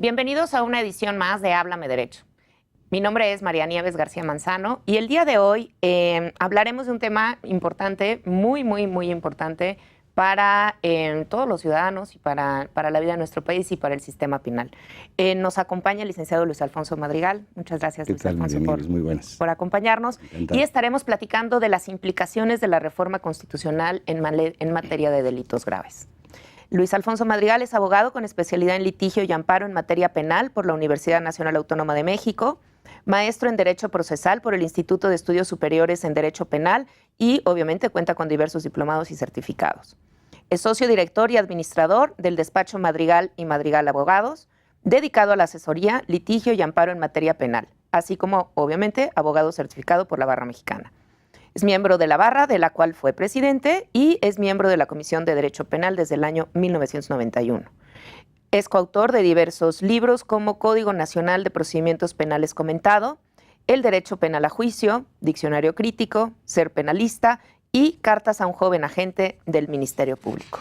Bienvenidos a una edición más de Háblame Derecho. Mi nombre es María Nieves García Manzano y el día de hoy hablaremos de un tema importante, muy importante para todos los ciudadanos y para la vida de nuestro país y para el sistema penal. Nos acompaña el licenciado Luis Alfonso Madrigal. Muchas gracias, Luis Alfonso, por acompañarnos. Encantado. Y estaremos platicando de las implicaciones de la reforma constitucional en materia de delitos graves. Luis Alfonso Madrigal es abogado con especialidad en litigio y amparo en materia penal por la Universidad Nacional Autónoma de México, maestro en Derecho Procesal por el Instituto de Estudios Superiores en Derecho Penal y, obviamente, cuenta con diversos diplomados y certificados. Es socio director y administrador del despacho Madrigal y Madrigal Abogados, dedicado a la asesoría, litigio y amparo en materia penal, así como, obviamente, abogado certificado por la Barra Mexicana. Es miembro de la Barra, de la cual fue presidente, y es miembro de la Comisión de Derecho Penal desde el año 1991. Es coautor de diversos libros como Código Nacional de Procedimientos Penales Comentado, El Derecho Penal a Juicio, Diccionario Crítico, Ser Penalista y Cartas a un joven agente del Ministerio Público.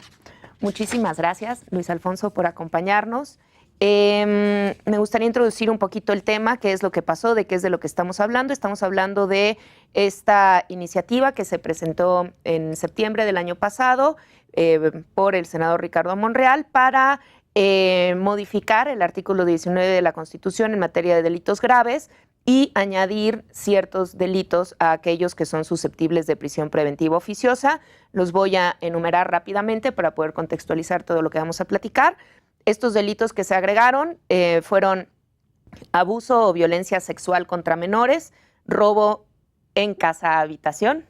Muchísimas gracias, Luis Alfonso, por acompañarnos. Me gustaría introducir un poquito el tema, qué es lo que pasó, de qué es de lo que estamos hablando. Estamos hablando de esta iniciativa que se presentó en septiembre del año pasado por el senador Ricardo Monreal para modificar el artículo 19 de la Constitución en materia de delitos graves y añadir ciertos delitos a aquellos que son susceptibles de prisión preventiva oficiosa. Los voy a enumerar rápidamente para poder contextualizar todo lo que vamos a platicar. Estos delitos que se agregaron fueron abuso o violencia sexual contra menores, robo en casa-habitación,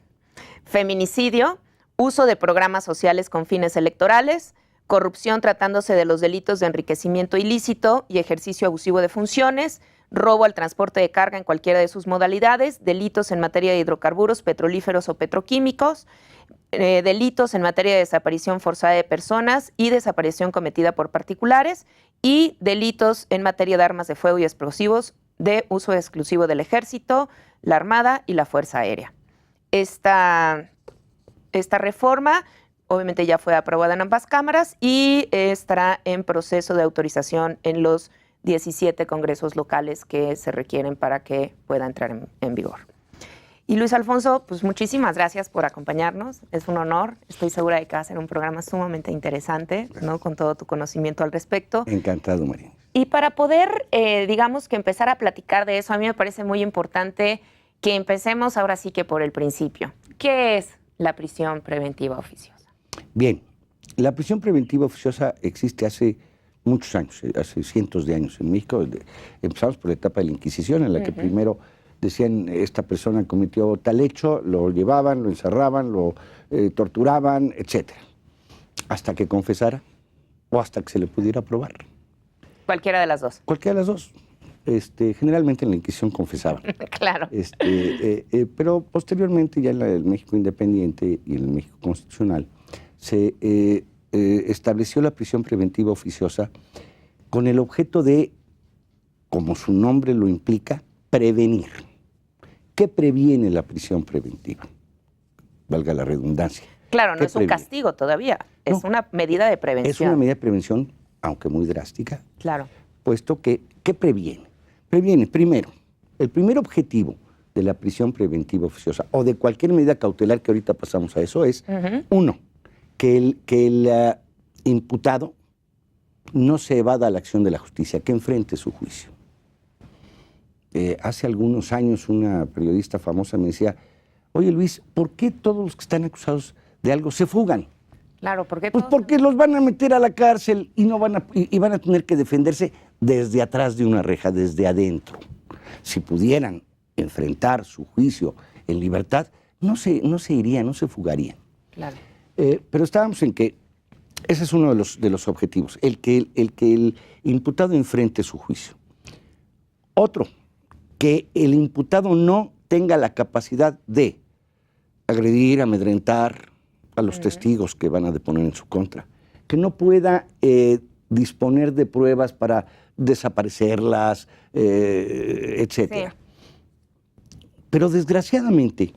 feminicidio, uso de programas sociales con fines electorales, corrupción tratándose de los delitos de enriquecimiento ilícito y ejercicio abusivo de funciones, robo al transporte de carga en cualquiera de sus modalidades, delitos en materia de hidrocarburos, petrolíferos o petroquímicos, delitos en materia de desaparición forzada de personas y desaparición cometida por particulares y delitos en materia de armas de fuego y explosivos de uso exclusivo del Ejército, la Armada y la Fuerza Aérea. Esta reforma obviamente ya fue aprobada en ambas cámaras y estará en proceso de autorización en los 17 congresos locales que se requieren para que pueda entrar en vigor. Y Luis Alfonso, pues muchísimas gracias por acompañarnos. Es un honor. Estoy segura de que va a ser un programa sumamente interesante, ¿no? Con todo tu conocimiento al respecto. Encantado, María. Y para poder, digamos que empezar a platicar de eso, a mí me parece muy importante que empecemos ahora sí que por el principio. ¿Qué es la prisión preventiva oficiosa? Bien, la prisión preventiva oficiosa existe hace muchos años, hace cientos de años en México. Empezamos por la etapa de la Inquisición, en la que primero decían, esta persona cometió tal hecho, lo llevaban, lo encerraban, lo torturaban, etc. Hasta que confesara o hasta que se le pudiera probar. Cualquiera de las dos. Cualquiera de las dos. Generalmente en la Inquisición confesaba. Claro. Pero posteriormente, ya en el México independiente y en el México constitucional, se estableció la prisión preventiva oficiosa con el objeto de, como su nombre lo implica, prevenir. ¿Qué previene la prisión preventiva? Valga la redundancia. Claro, no es un castigo todavía, es una medida de prevención. Es una medida de prevención, aunque muy drástica. Claro. Puesto que, ¿qué previene? Previene, primero, el primer objetivo de la prisión preventiva oficiosa o de cualquier medida cautelar, que ahorita pasamos a eso, es, uno, que el imputado no se evada a la acción de la justicia, que enfrente su juicio. Hace algunos años una periodista famosa me decía, oye Luis, ¿por qué todos los que están acusados de algo se fugan? Claro, ¿por qué? Pues porque los van a meter a la cárcel y van a tener que defenderse desde atrás de una reja, desde adentro. Si pudieran enfrentar su juicio en libertad, no se irían, no se fugarían. Claro. Pero estábamos en que ese es uno de los objetivos, el que el imputado enfrente su juicio. Otro, que el imputado no tenga la capacidad de agredir, amedrentar a los testigos que van a deponer en su contra, que no pueda disponer de pruebas para desaparecerlas, etc. Sí. Pero desgraciadamente,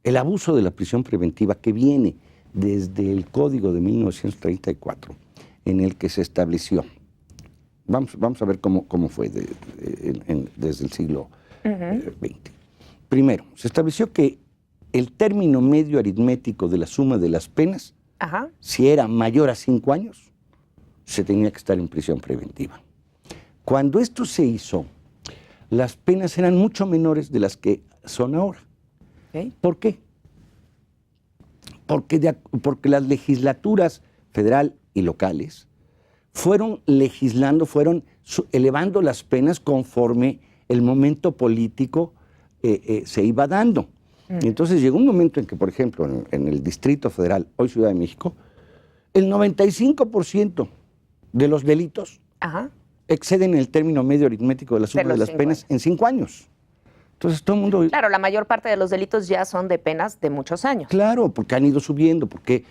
el abuso de la prisión preventiva que viene desde el Código de 1934, en el que se estableció vamos a ver cómo fue desde el siglo XX. Primero, se estableció que el término medio aritmético de la suma de las penas, si era mayor a 5 años, se tenía que estar en prisión preventiva. Cuando esto se hizo, las penas eran mucho menores de las que son ahora. Okay. ¿Por qué? Porque las legislaturas federal y locales fueron legislando, fueron elevando las penas conforme el momento político se iba dando. Y entonces llegó un momento en que, por ejemplo, en el Distrito Federal, hoy Ciudad de México, el 95% de los delitos exceden el término medio aritmético de la suma de las penas en 5 años. Entonces todo el mundo... Claro, la mayor parte de los delitos ya son de penas de muchos años. Claro, porque han ido subiendo, porque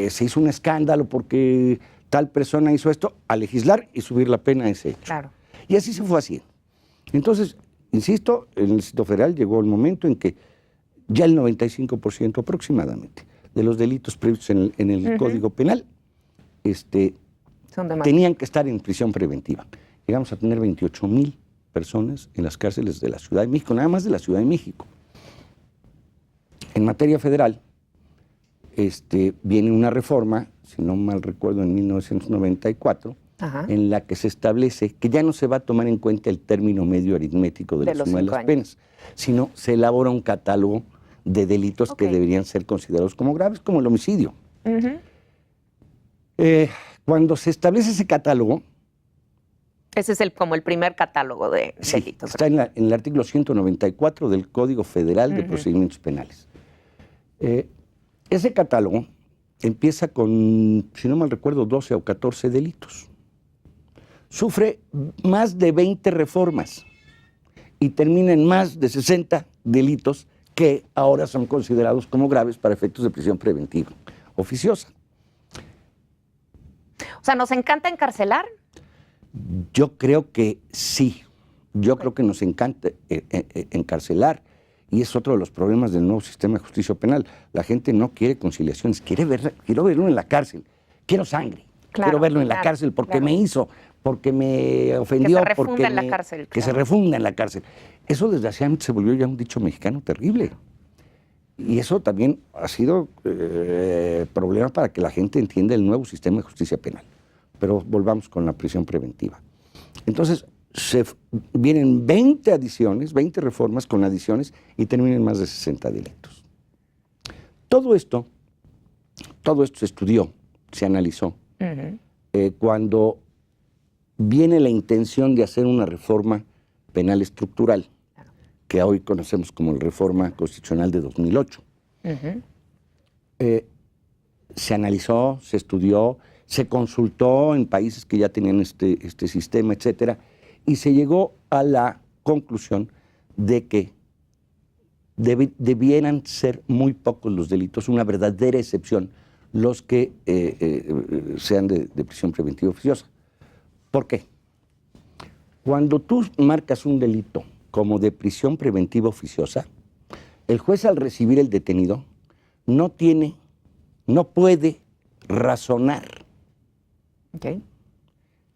se hizo un escándalo, porque tal persona hizo esto, a legislar y subir la pena a ese hecho. Claro. Y así se fue haciendo. Entonces, insisto, en el Distrito Federal llegó el momento en que ya el 95% aproximadamente de los delitos previstos en el Código Penal tenían que estar en prisión preventiva. Llegamos a tener 28,000 personas en las cárceles de la Ciudad de México, nada más de la Ciudad de México. En materia federal, viene una reforma, si no mal recuerdo, en 1994, en la que se establece que ya no se va a tomar en cuenta el término medio aritmético de la suma de las penas, sino se elabora un catálogo de delitos que deberían ser considerados como graves, como el homicidio. Cuando se establece ese catálogo... Ese es como el primer catálogo de delitos. Está en el artículo 194 del Código Federal de Procedimientos Penales. Ese catálogo empieza con, si no mal recuerdo, 12 o 14 delitos. Sufre más de 20 reformas y termina en más de 60 delitos que ahora son considerados como graves para efectos de prisión preventiva oficiosa. O sea, ¿nos encanta encarcelar? Yo creo que sí. Yo creo que nos encanta encarcelar. Y es otro de los problemas del nuevo sistema de justicia penal. La gente no quiere conciliaciones, quiero verlo en la cárcel. Quiero sangre. Quiero verlo en la cárcel porque me hizo, porque me ofendió. Que se refunda en la cárcel. Que se refunda en la cárcel. Eso desgraciadamente se volvió ya un dicho mexicano terrible. Y eso también ha sido problema para que la gente entienda el nuevo sistema de justicia penal. Pero volvamos con la prisión preventiva. Entonces, vienen 20 adiciones, 20 reformas con adiciones y terminan más de 60 delitos. Todo esto se estudió, se analizó. Cuando viene la intención de hacer una reforma penal estructural, que hoy conocemos como la Reforma Constitucional de 2008. Se analizó, se estudió, se consultó en países que ya tenían este sistema, etcétera, y se llegó a la conclusión de que debieran ser muy pocos los delitos, una verdadera excepción, los que sean de prisión preventiva oficiosa. ¿Por qué? Cuando tú marcas un delito como de prisión preventiva oficiosa, el juez al recibir el detenido no puede razonar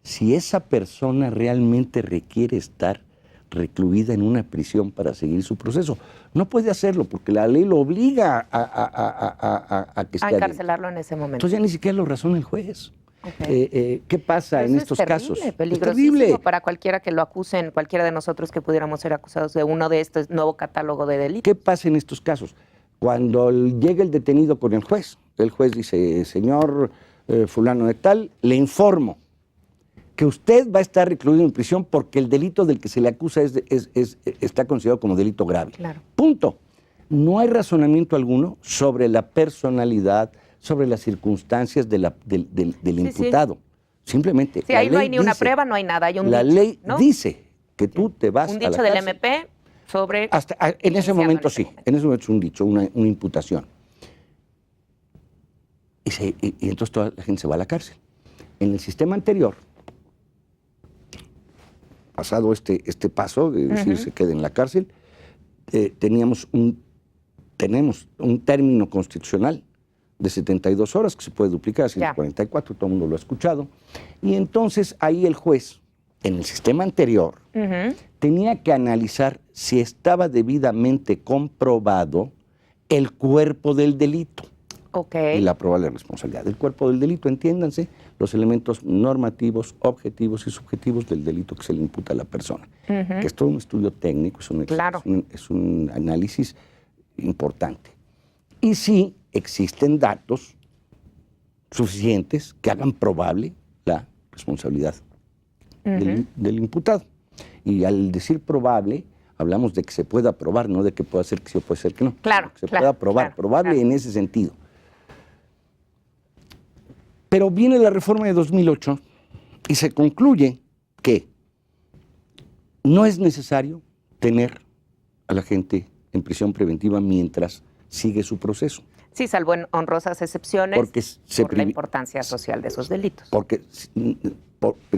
si esa persona realmente requiere estar recluida en una prisión para seguir su proceso. No puede hacerlo porque la ley lo obliga a que esté a encarcelarlo en ese momento. Entonces ya ni siquiera lo razona el juez. ¿Qué pasa en estos casos? Es peligrosísimo para cualquiera que lo acusen, cualquiera de nosotros que pudiéramos ser acusados de uno de este nuevo catálogo de delitos. ¿Qué pasa en estos casos? Cuando llega el detenido con el juez dice, señor fulano de tal, le informo que usted va a estar recluido en prisión porque el delito del que se le acusa está considerado como delito grave. Claro. Punto. No hay razonamiento alguno sobre la personalidad, sobre las circunstancias del imputado. Simplemente. Sí, ahí no hay ni una prueba, no hay nada, hay un dicho. La ley dice que tú te vas a la cárcel. Un dicho del MP sobre... En ese momento sí, en ese momento es un dicho, una imputación. Y entonces toda la gente se va a la cárcel. En el sistema anterior, pasado este paso de decir se quede en la cárcel, tenemos un término constitucional de 72 horas, que se puede duplicar a 144, todo el mundo lo ha escuchado. Y entonces ahí el juez, en el sistema anterior, tenía que analizar si estaba debidamente comprobado el cuerpo del delito. Y la probable responsabilidad del cuerpo del delito, entiéndanse, los elementos normativos, objetivos y subjetivos del delito que se le imputa a la persona. Que es todo un estudio técnico, es un análisis importante. Y sí existen datos suficientes que hagan probable la responsabilidad del imputado. Y al decir probable, hablamos de que se pueda probar, no de que pueda ser que sí o puede ser que no. Claro, que se pueda probar, probable en ese sentido. Pero viene la reforma de 2008 y se concluye que no es necesario tener a la gente en prisión preventiva mientras sigue su proceso. Sí, salvo en honrosas excepciones por la importancia social de esos delitos.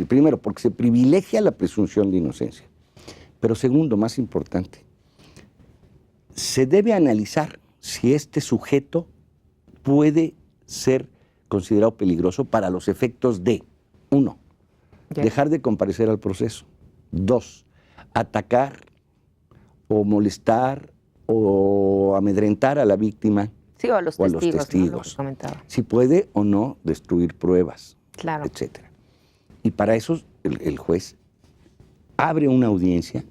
Primero, porque se privilegia la presunción de inocencia. Pero segundo, más importante, se debe analizar si este sujeto puede ser considerado peligroso para los efectos de, 1, dejar de comparecer al proceso, 2, atacar o molestar o amedrentar a la víctima, sí, o a los testigos, ¿no? Si puede o no destruir pruebas, claro, etc. Y para eso el juez abre una audiencia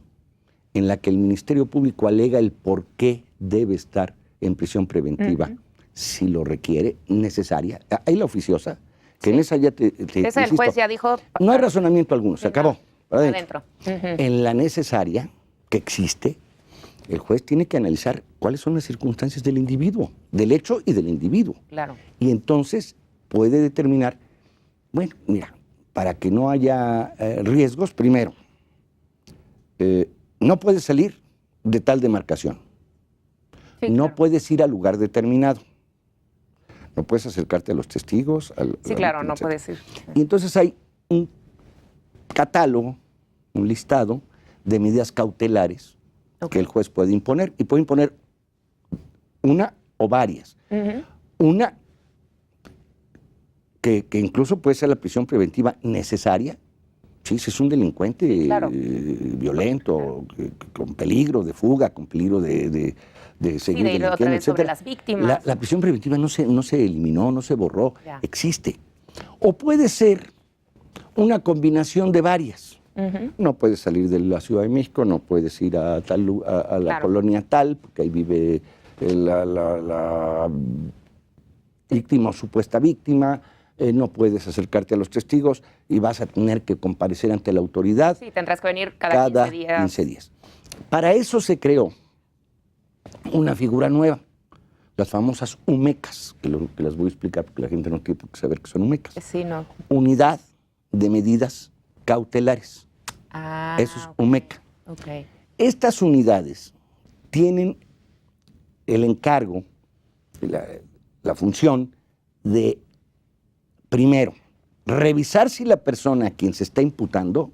en la que el Ministerio Público alega el por qué debe estar en prisión preventiva, si lo requiere, necesaria. Hay la oficiosa, que en esa ya esa el juez ya dijo... No hay razonamiento alguno, se acabó. Para adentro. En la necesaria, que existe, el juez tiene que analizar cuáles son las circunstancias del individuo, del hecho y del individuo. Claro. Y entonces puede determinar, bueno, mira, para que no haya riesgos, primero, no puedes salir de tal demarcación. Sí, no puedes ir al lugar determinado. No puedes acercarte a los testigos. Sí, claro, no puedes ir. Y entonces hay un catálogo, un listado de medidas cautelares que el juez puede imponer. Y puede imponer una o varias. Una que incluso puede ser la prisión preventiva necesaria. Sí, si es un delincuente violento, con peligro de fuga, con peligro de seguir delinquiendo, etc. Sobre las víctimas. La prisión preventiva no se eliminó, no se borró, existe. O puede ser una combinación de varias. No puedes salir de la Ciudad de México, no puedes ir a la colonia tal, porque ahí vive la víctima o supuesta víctima. No puedes acercarte a los testigos y vas a tener que comparecer ante la autoridad. Sí, tendrás que venir cada 15 días. Para eso se creó una figura nueva, las famosas UMECAS, que las voy a explicar porque la gente no tiene por qué saber que son UMECAS. Sí, no. Unidad de Medidas Cautelares. Eso es UMECA. Estas unidades tienen el encargo, la función de, primero, revisar si la persona a quien se está imputando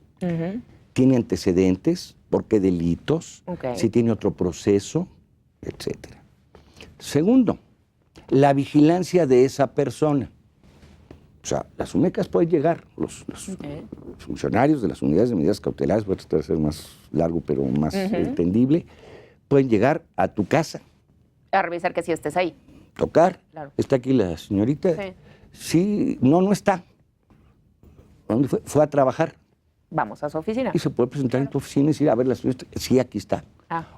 tiene antecedentes, por qué delitos, si tiene otro proceso, etc. Segundo, la vigilancia de esa persona. O sea, las UMECAS pueden llegar, los funcionarios de las unidades de medidas cautelares, voy a tratar de ser más largo pero más entendible, pueden llegar a tu casa. A revisar que sí estés ahí. Tocar. Claro. ¿Está aquí la señorita? Sí, no está. ¿Dónde fue? Fue a trabajar. Vamos a su oficina. Y se puede presentar en tu oficina y decir, a ver, la señorita, sí, aquí está.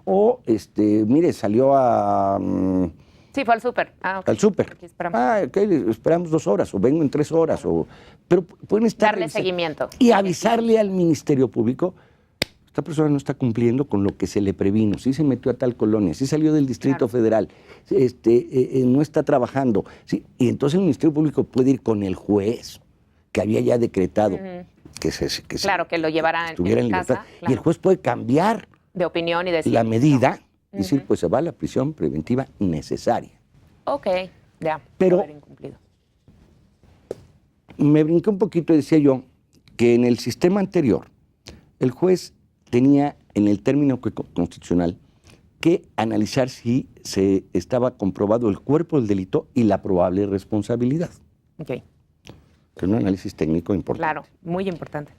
O, mire, salió a... sí, fue al súper. Al súper. Esperamos 2 horas, o vengo en 3 horas. Pero pueden estar... Darle seguimiento. Y avisarle al Ministerio Público, esta persona no está cumpliendo con lo que se le previno, sí se metió a tal colonia, sí salió del Distrito Federal, no está trabajando. Sí, y entonces el Ministerio Público puede ir con el juez, que había ya decretado que lo llevara estuviera en libertad. Y el juez puede cambiar de opinión y decir la medida, decir, pues se va a la prisión preventiva necesaria. Pero me brinqué un poquito y decía yo que en el sistema anterior el juez tenía en el término constitucional que analizar si se estaba comprobado el cuerpo del delito y la probable responsabilidad. Ok. Es un análisis técnico importante. Claro, muy importante.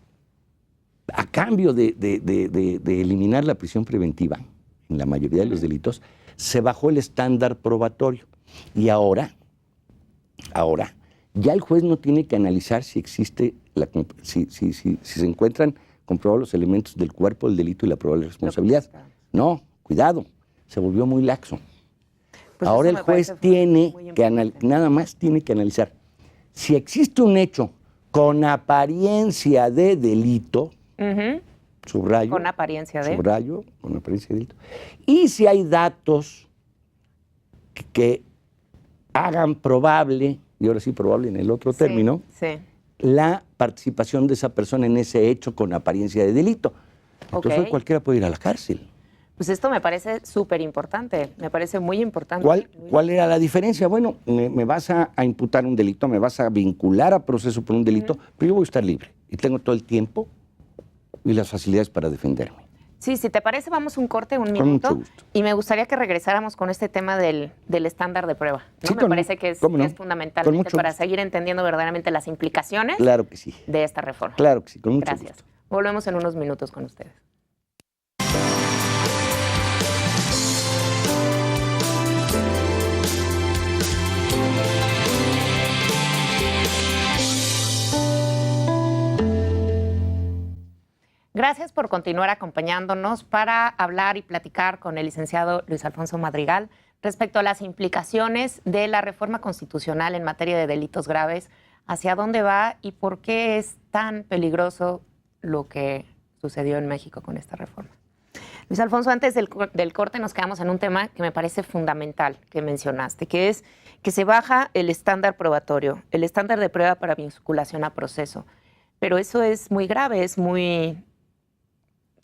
A cambio de eliminar la prisión preventiva en la mayoría de los delitos, se bajó el estándar probatorio. Y ahora, ya el juez no tiene que analizar si existe, si se encuentran comprobados los elementos del cuerpo del delito y la probable responsabilidad. No, cuidado, se volvió muy laxo. Pues ahora el juez tiene que nada más tiene que analizar si existe un hecho con apariencia de delito, subrayo, con apariencia de delito, y si hay datos que hagan probable, y ahora sí probable en el otro término, la participación de esa persona en ese hecho con apariencia de delito. Entonces hoy cualquiera puede ir a la cárcel. Pues esto me parece súper importante, me parece muy importante. ¿Cuál era la diferencia? Bueno, me vas a imputar un delito, me vas a vincular a proceso por un delito, pero yo voy a estar libre y tengo todo el tiempo y las facilidades para defenderme. Sí, si te parece, vamos un corte, un Con minuto. mucho gusto. Y me gustaría que regresáramos con este tema del estándar de prueba, ¿no? Sí, Me parece que es fundamental para seguir entendiendo verdaderamente las implicaciones claro que sí. de esta reforma. Claro que sí, con mucho Gracias. gusto. Volvemos en unos minutos con ustedes. Gracias por continuar acompañándonos para hablar y platicar con el licenciado Luis Alfonso Madrigal respecto a las implicaciones de la reforma constitucional en materia de delitos graves, hacia dónde va y por qué es tan peligroso lo que sucedió en México con esta reforma. Luis Alfonso, antes del corte nos quedamos en un tema que me parece fundamental que mencionaste, que es que se baja el estándar probatorio, el estándar de prueba para vinculación a proceso. Pero eso es muy grave, es muy...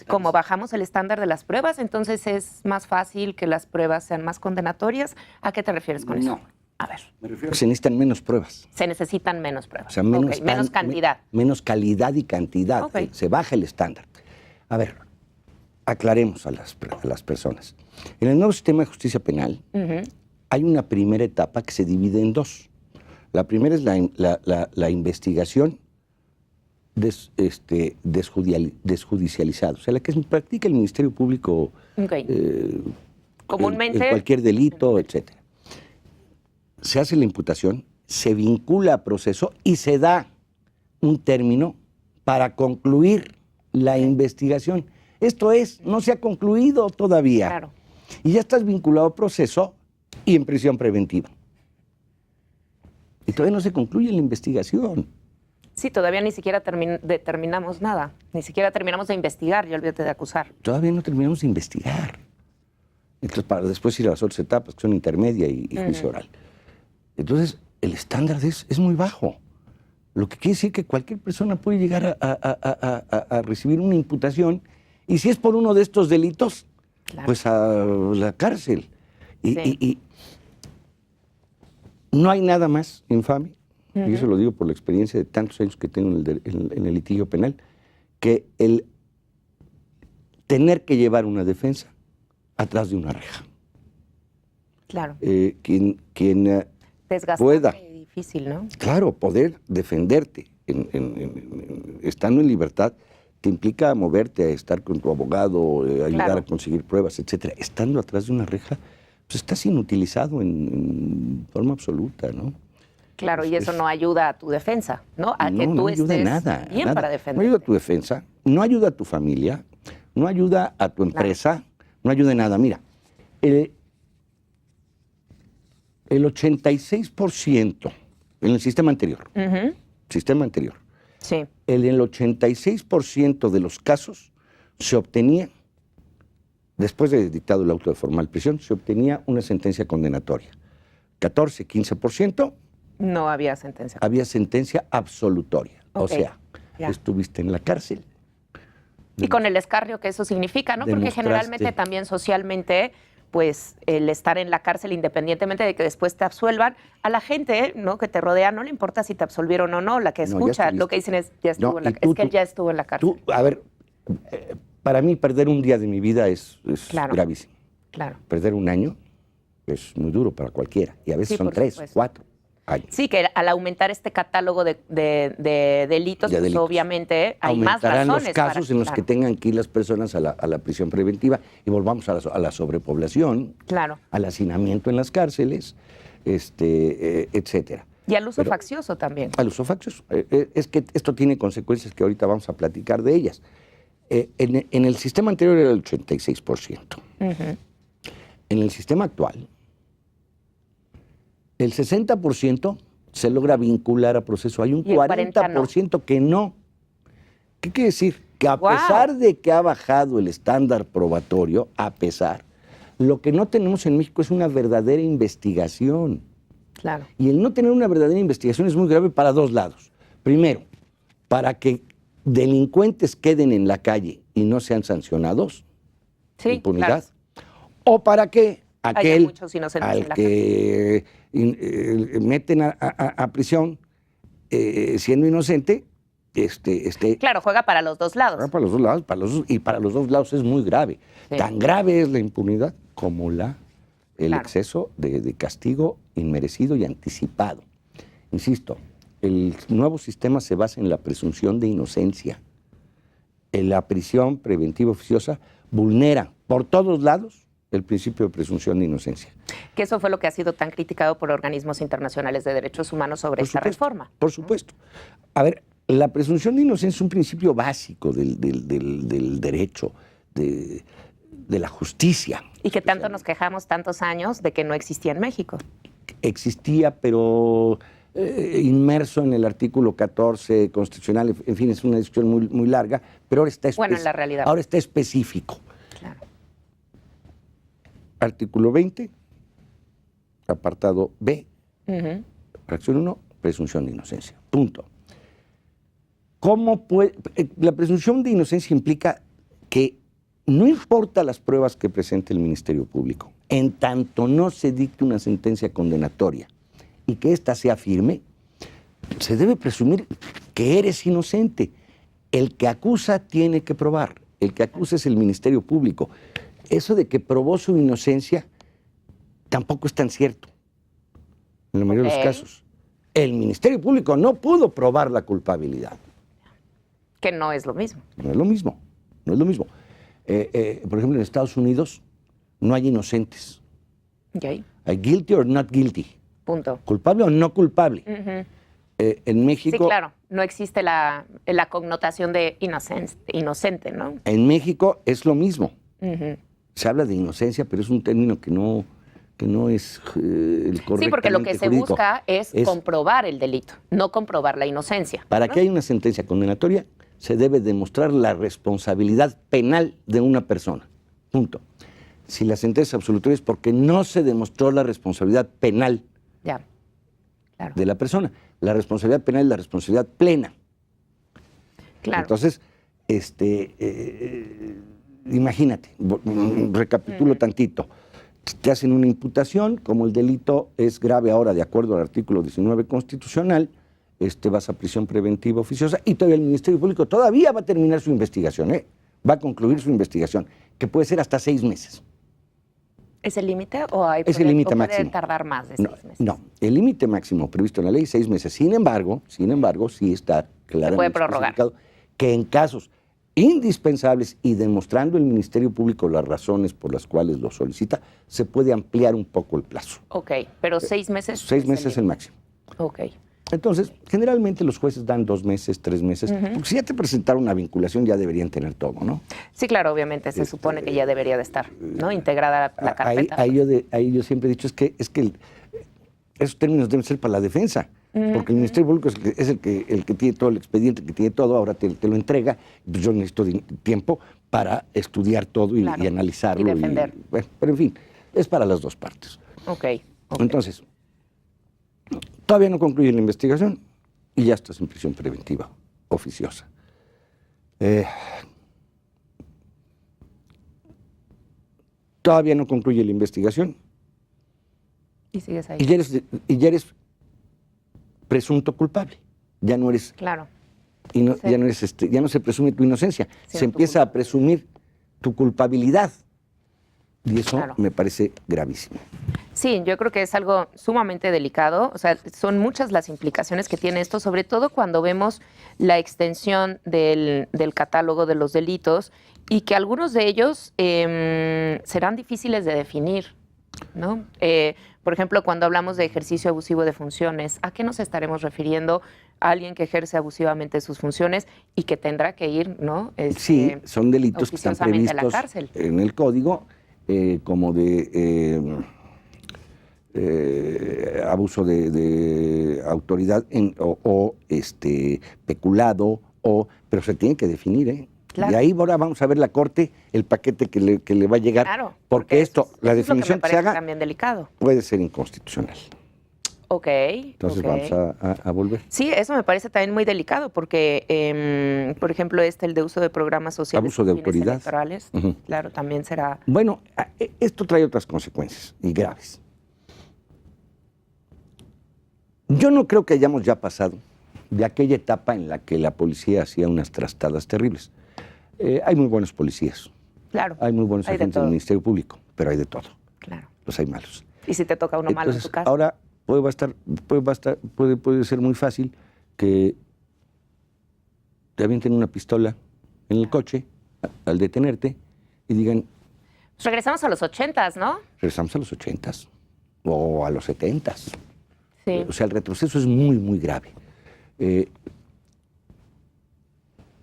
Como bajamos el estándar de las pruebas, entonces es más fácil que las pruebas sean más condenatorias. ¿A qué te refieres con eso? A ver. Me refiero a que se necesitan menos pruebas. Se necesitan menos pruebas. O sea, menos cantidad. Menos calidad y cantidad. Se baja el estándar. A ver, aclaremos a las personas. En el nuevo sistema de justicia penal hay una primera etapa que se divide en dos. La primera es la investigación desjudicializado, o sea, la que practica el Ministerio Público comúnmente en cualquier delito, etc. Se hace la imputación, se vincula a proceso y se da un término para concluir la investigación. Esto es, no se ha concluido todavía. Claro. Y ya estás vinculado a proceso y en prisión preventiva. Y todavía no se concluye la investigación. Sí, todavía ni siquiera determinamos nada, ni siquiera terminamos de investigar, ya olvídate de acusar. Todavía no terminamos de investigar. Entonces, para después ir a las otras etapas, que son intermedia y juicio oral. Entonces, el estándar es muy bajo. Lo que quiere decir que cualquier persona puede llegar a recibir una imputación, y si es por uno de estos delitos, pues a la cárcel. Y no hay nada más infame, y eso lo digo por la experiencia de tantos años que tengo en el litigio penal, que el tener que llevar una defensa atrás de una reja. Claro. Quien pueda, difícil, ¿no? Claro, poder defenderte estando en libertad te implica moverte, a estar con tu abogado, ayudar a conseguir pruebas, etcétera. Estando atrás de una reja, pues estás inutilizado en forma absoluta, ¿no? Claro, y eso no ayuda a tu defensa, ¿no? A que tú estés bien para defenderte. No ayuda a tu defensa, no ayuda a tu familia, no ayuda a tu empresa, no ayuda en nada. Mira, el 86% en el sistema anterior, sí. el 86% de los casos se obtenía, después de dictado el auto de formal prisión, se obtenía una sentencia condenatoria. 14, 15%. No había sentencia. Había sentencia absolutoria. Okay. O sea, estuviste en la cárcel. Y con el escarnio que eso significa, ¿no? Porque generalmente también socialmente, pues el estar en la cárcel, independientemente de que después te absuelvan, a la gente, ¿no?, que te rodea, no le importa si te absolvieron o no, la que escucha, lo que dicen es, ya estuvo en la cárcel. Es que él ya estuvo en la cárcel. A ver, para mí perder un día de mi vida es gravísimo. Claro. Perder un año es muy duro para cualquiera. Y a veces Sí, son por 3, supuesto. 4 años. Sí, que al aumentar este catálogo de delitos, De pues delitos. obviamente hay más Aumentarán razones los casos para, en los que claro, tengan que ir las personas a la prisión preventiva y volvamos a la sobrepoblación, claro. al hacinamiento en las cárceles, etcétera. Y al uso Pero- faccioso también. Al uso faccioso. Es que esto tiene consecuencias que ahorita vamos a platicar de ellas. En el sistema anterior era el 86%. Ujú. En el sistema actual, el 60% se logra vincular a proceso. Hay un Y el 40% que no. ¿Qué quiere decir? Que a ¡Guau! pesar de que ha bajado el estándar probatorio, lo que no tenemos en México es una verdadera investigación. Claro. Y el no tener una verdadera investigación es muy grave para dos lados. Primero, para que delincuentes queden en la calle y no sean sancionados, Sí, impunidad. claro. O para que Haya aquel muchos inocentes al en la que meten a prisión siendo inocente, Claro, juega para los dos lados. para los dos lados, y para los dos lados es muy grave. Sí. Tan grave es la impunidad como el Claro. exceso de castigo inmerecido y anticipado. Insisto, el nuevo sistema se basa en la presunción de inocencia. La prisión preventiva oficiosa vulnera por todos lados el principio de presunción de inocencia. Que eso fue lo que ha sido tan criticado por organismos internacionales de derechos humanos sobre Por esta supuesto, reforma. Por supuesto. A ver, la presunción de inocencia es un principio básico del derecho, de la justicia. Y que tanto nos quejamos tantos años de que no existía en México. Existía, pero inmerso en el artículo 14 constitucional, en fin, es una discusión muy, muy larga, pero ahora está, Bueno, en la realidad. ahora está específico. Claro. Artículo 20, apartado B, Ujú. fracción 1, presunción de inocencia. Punto. La presunción de inocencia implica que no importa las pruebas que presente el Ministerio Público, en tanto no se dicte una sentencia condenatoria y que ésta sea firme, se debe presumir que eres inocente. El que acusa tiene que probar. El que acusa es el Ministerio Público. Eso de que probó su inocencia tampoco es tan cierto. En la mayoría de Ok. los casos. El Ministerio Público no pudo probar la culpabilidad. Que no es lo mismo. No es lo mismo. No es lo mismo. Por ejemplo, en Estados Unidos no hay inocentes. Ok. Hay guilty or not guilty. Punto. Culpable o no culpable. Ujú. En México, Sí, claro. No existe la connotación de inocente, ¿no? en México es lo mismo. Ujú. Se habla de inocencia, pero es un término que no es el correcto. Sí, porque lo que se busca es comprobar el delito, no comprobar la inocencia. Para ¿no? que haya una sentencia condenatoria, se debe demostrar la responsabilidad penal de una persona. Punto. Si la sentencia es absolutoria es porque no se demostró la responsabilidad penal Ya. Claro. de la persona. La responsabilidad penal es la responsabilidad plena. Claro. Entonces, imagínate, recapitulo tantito. Te hacen una imputación, como el delito es grave ahora de acuerdo al artículo 19 constitucional, vas a prisión preventiva oficiosa y todavía el Ministerio Público todavía va a terminar su investigación, va a concluir su investigación, que puede ser hasta 6 meses. ¿Es el límite o hay Es el límite o puede máximo. tardar más de No, 6 meses? no, el límite máximo previsto en la ley es 6 meses. Sin embargo, sí está claramente puede prorrogar. especificado que en casos indispensables y demostrando el Ministerio Público las razones por las cuales lo solicita, se puede ampliar un poco el plazo. Ok, pero 6 meses. 6 meses es el máximo. Ok. Entonces, generalmente los jueces dan 2 meses, 3 meses, porque si ya te presentaron una vinculación ya deberían tener todo, ¿no? Sí, claro, obviamente se supone que ya debería de estar, ¿no? Integrada la carpeta. Ahí yo siempre he dicho, es que esos términos deben ser para la defensa, porque el Ministerio Público es el que tiene todo el expediente, que tiene todo, ahora te lo entrega, pues yo necesito tiempo para estudiar todo y Claro, analizarlo. y defender. Bueno, pero en fin, es para las dos partes. Ok. Entonces, todavía no concluye la investigación y ya estás en prisión preventiva oficiosa. Todavía no concluye la investigación Y sigues ahí. y ya eres presunto culpable. Ya no eres, Claro. y no, Sí. ya no eres, ya no se presume tu inocencia, Sino se tu empieza a presumir tu culpabilidad. Y eso Claro. me parece gravísimo. Sí, yo creo que es algo sumamente delicado. O sea, son muchas las implicaciones que tiene esto, sobre todo cuando vemos la extensión del catálogo de los delitos y que algunos de ellos serán difíciles de definir, ¿no? Por ejemplo, cuando hablamos de ejercicio abusivo de funciones, ¿a qué nos estaremos refiriendo? A alguien que ejerce abusivamente sus funciones y que tendrá que ir, ¿no? Sí, son delitos que están oficiosamente a la previstos cárcel. en el código como de abuso de autoridad o peculado, pero se tiene que definir, ¿eh? Claro. Y ahí ahora vamos a ver la Corte, el paquete que le va a llegar, Claro, porque esto, eso la es lo definición que que se me parece haga también delicado. puede ser inconstitucional. Ok. Entonces ok. vamos a volver. Sí, eso me parece también muy delicado porque, por ejemplo, el de uso de programas sociales Abuso de con fines autoridad. electorales, Ujú. claro, también será... Bueno, esto trae otras consecuencias y graves. Yo no creo que hayamos ya pasado de aquella etapa en la que la policía hacía unas trastadas terribles. Hay muy buenos policías, Claro, hay muy buenos hay de agentes del todo. Ministerio Público, pero hay de todo. Claro. Los hay malos. Y si te toca uno malo en Entonces, tu casa. ahora puede ser muy fácil que te avienten una pistola en el coche al detenerte y digan, Pues regresamos a los 80s, ¿no? regresamos a los 80s o a los 70s. Sí. O sea, el retroceso es muy, muy grave.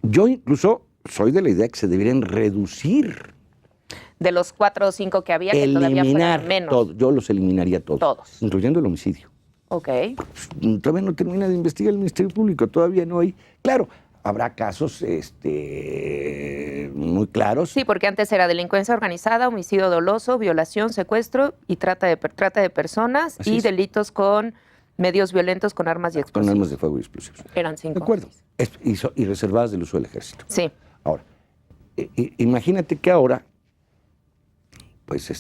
Yo incluso soy de la idea que se deberían reducir, De los 4 o 5 que había, que todavía eliminar fueran menos. todo. Yo los eliminaría todos. Todos. Incluyendo el homicidio. Ok. Todavía no termina de investigar el Ministerio Público, todavía no hay. Claro, habrá casos muy claros. Sí, porque antes era delincuencia organizada, homicidio doloso, violación, secuestro y trata de personas Así y es. delitos con medios violentos con armas y Con explosivos. armas de fuego y explosivos. Eran 5. De acuerdo. Y reservadas del uso del ejército. Sí. Ahora, imagínate que ahora, pues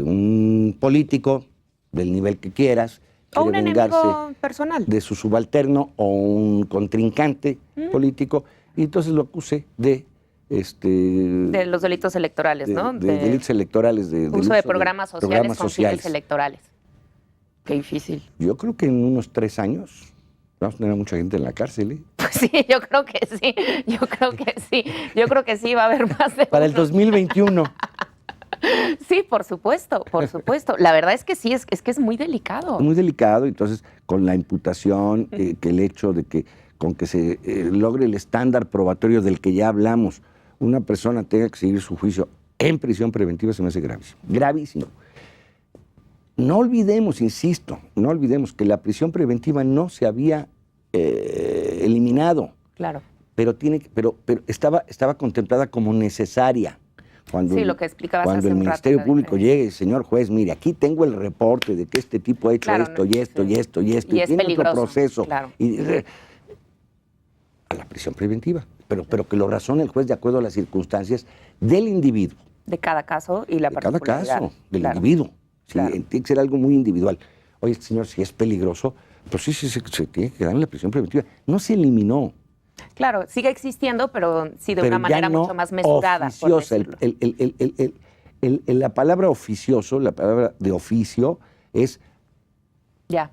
un político del nivel que quieras, O un quiere enemigo vengarse personal. de su subalterno o un contrincante político, y entonces lo acuse de De los delitos electorales, ¿no? de delitos electorales, del uso de programas sociales programas con sociales. fines electorales. Qué difícil. Yo creo que en unos 3 años vamos a tener a mucha gente en la cárcel, ¿eh? Pues sí, yo creo que sí. Yo creo que sí. Yo creo que sí va a haber más de Para el uno. 2021. Sí, por supuesto, por supuesto. La verdad es que sí, es que es muy delicado. Es muy delicado, entonces con la imputación, que el hecho de que con que se logre el estándar probatorio del que ya hablamos, una persona tenga que seguir su juicio en prisión preventiva, se me hace gravísimo. Gravísimo. No olvidemos, insisto, no olvidemos que la prisión preventiva no se había eliminado, Claro. pero estaba contemplada como necesaria. Cuando, Sí, lo que explicabas cuando hace el un rato, Ministerio la Público diferencia. llegue, señor juez, mire, aquí tengo el reporte de que este tipo ha hecho Claro, esto, no, y esto, sí. y esto, y esto, Y y es tiene otro peligroso, proceso. claro. A la prisión preventiva, pero que lo razone el juez de acuerdo a las circunstancias del individuo, De cada caso y la de cada particularidad. caso, del Claro. individuo. Sí, Claro. tiene que ser algo muy individual. Oye, señor, si es peligroso, pues sí, se tiene que quedar en la prisión preventiva. No se eliminó. Claro, sigue existiendo, pero sí de pero una ya manera no mucho más mesurada. por oficiosa. decirlo. La palabra oficioso, la palabra de oficio, es Ya.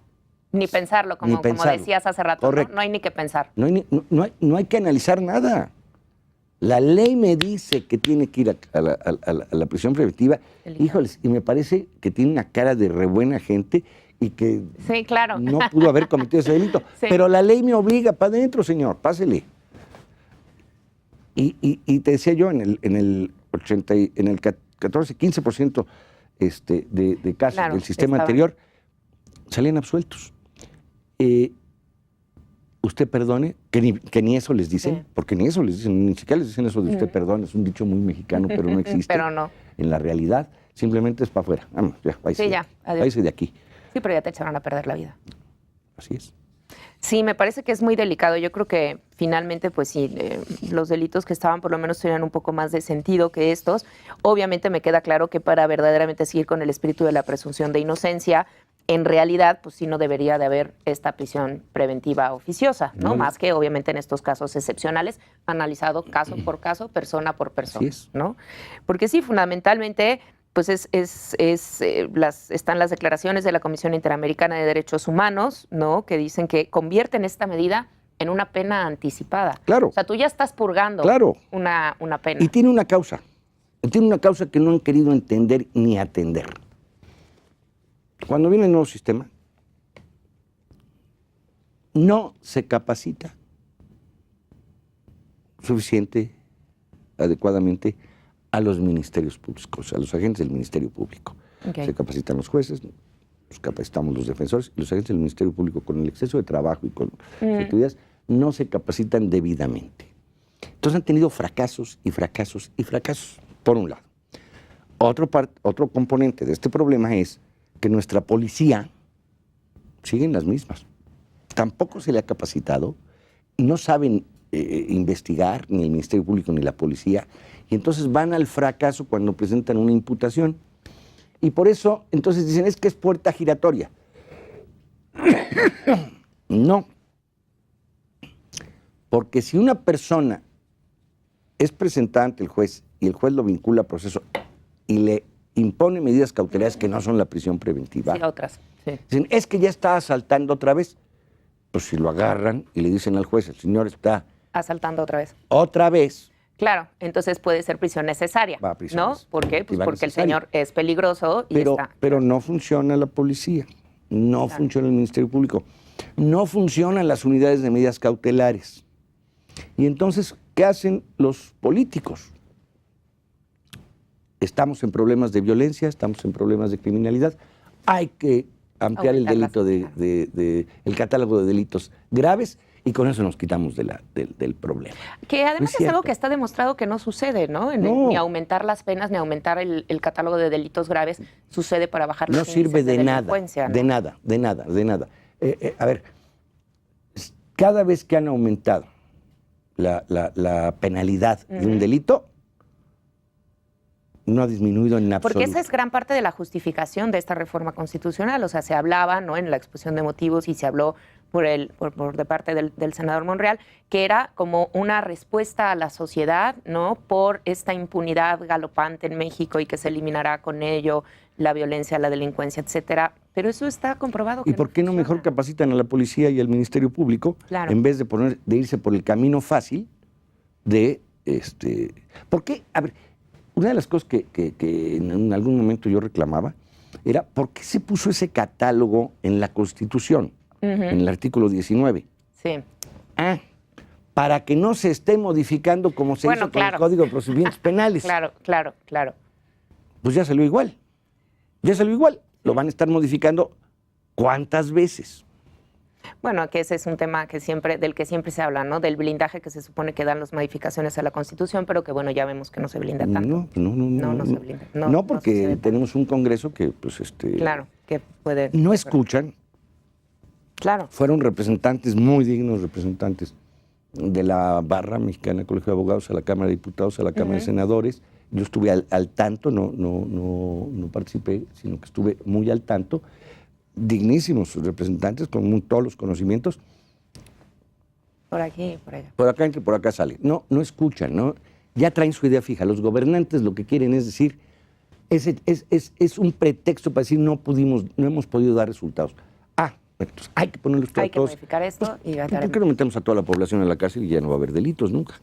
Ni pensarlo, como pensarlo. decías hace rato. ¿no? Correcto. No hay ni que pensar. no hay que analizar nada. La ley me dice que tiene que ir a la prisión preventiva. Delicado. Híjoles, y me parece que tiene una cara de re buena gente y que Sí, claro. no pudo haber cometido ese delito. Sí. Pero la ley me obliga para adentro, señor, pásele. Y te decía yo, en el 14-15% de casos Claro, del sistema estaba. anterior salían absueltos. Usted perdone, que ni eso les dicen, Sí. porque ni eso les dicen, ni siquiera les dicen eso de usted perdone, es un dicho muy mexicano, pero no existe. Pero no. En la realidad, simplemente es para afuera. Vamos, ya, váyase. Sí, ya, adiós. Váyase de aquí. Sí, pero ya te echaron a perder la vida. Así es. Sí, me parece que es muy delicado. Yo creo que finalmente, pues sí, los delitos que estaban por lo menos tenían un poco más de sentido que estos. Obviamente me queda claro que para verdaderamente seguir con el espíritu de la presunción de inocencia, en realidad, pues sí no debería de haber esta prisión preventiva oficiosa, ¿no? No. Más que obviamente en estos casos excepcionales, analizado caso por caso, persona por persona, Así es. ¿no? Porque sí, fundamentalmente, pues están las declaraciones de la Comisión Interamericana de Derechos Humanos, ¿no? Que dicen que convierten esta medida en una pena anticipada. Claro. O sea, tú ya estás purgando una pena. Y tiene una causa. Tiene una causa que no han querido entender ni atender. Cuando viene el nuevo sistema, no se capacita suficiente, adecuadamente a los ministerios públicos, a los agentes del Ministerio Público. Okay. Se capacitan los jueces, nos capacitamos los defensores, y los agentes del Ministerio Público, con el exceso de trabajo y con sus actividades, no se capacitan debidamente. Entonces han tenido fracasos y fracasos y fracasos, por un lado. Otro componente de este problema es que nuestra policía siguen las mismas. Tampoco se le ha capacitado, no saben investigar, ni el Ministerio Público ni la policía, y entonces van al fracaso cuando presentan una imputación. Y por eso, entonces dicen, es que es puerta giratoria. No. Porque si una persona es presentada ante el juez y el juez lo vincula a proceso y le impone medidas cautelares que no son la prisión preventiva, sí, otras. Sí. Dicen, es que ya está asaltando otra vez. Pues si lo agarran y le dicen al juez, el señor está asaltando otra vez. Otra vez. Claro, entonces puede ser prisión necesaria. Va a prisión. ¿No? ¿Por qué? Pues porque necesaria. El señor es peligroso y está. Pero no funciona la policía, no funciona el Ministerio Público, no funcionan las unidades de medidas cautelares. Y entonces, ¿qué hacen los políticos? Estamos en problemas de violencia, estamos en problemas de criminalidad. Hay que ampliar el delito el catálogo de delitos graves, y con eso nos quitamos del problema. Que además es algo que está demostrado que no sucede, ¿no? Ni aumentar las penas, ni aumentar el catálogo de delitos graves sucede para bajar los índices de delincuencia. De nada. A ver, cada vez que han aumentado la penalidad de un delito, no ha disminuido en absoluto. Porque esa es gran parte de la justificación de esta reforma constitucional. O sea, se hablaba, ¿no?, en la exposición de motivos, y se habló por de parte del senador Monreal, que era como una respuesta a la sociedad, ¿no?, por esta impunidad galopante en México, y que se eliminará con ello la violencia, la delincuencia, etcétera. Pero eso está comprobado que ¿Y por qué no mejor capacitan a la policía y al Ministerio Público, en vez de irse por el camino fácil de ¿Por qué? A ver, una de las cosas que en algún momento yo reclamaba era ¿por qué se puso ese catálogo en la Constitución, en el artículo 19? Sí. Para que no se esté modificando como se hizo con el Código de Procedimientos Penales. Claro. Pues ya salió igual. Lo van a estar modificando ¿cuántas veces? Bueno, que ese es un tema del que siempre se habla, ¿no? Del blindaje que se supone que dan las modificaciones a la Constitución, pero que bueno, ya vemos que no se blinda tanto. No se blinda. No, porque tenemos un Congreso que, pues, claro, que puede. No escuchan. Claro. Fueron representantes, muy dignos representantes, de la barra mexicana, Colegio de Abogados, a la Cámara de Diputados, a la Cámara de Senadores. Yo estuve al tanto, no participé, sino que estuve muy al tanto. Dignísimos representantes con todos los conocimientos. Por aquí, por allá. Por acá entra, por acá sale. No escuchan, ¿no? Ya traen su idea fija. Los gobernantes lo que quieren es decir, es un pretexto para decir no hemos podido dar resultados. Entonces hay que ponerlos todos. Hay que modificar esto y ya. ¿Por qué no metemos a toda la población en la cárcel y ya no va a haber delitos nunca?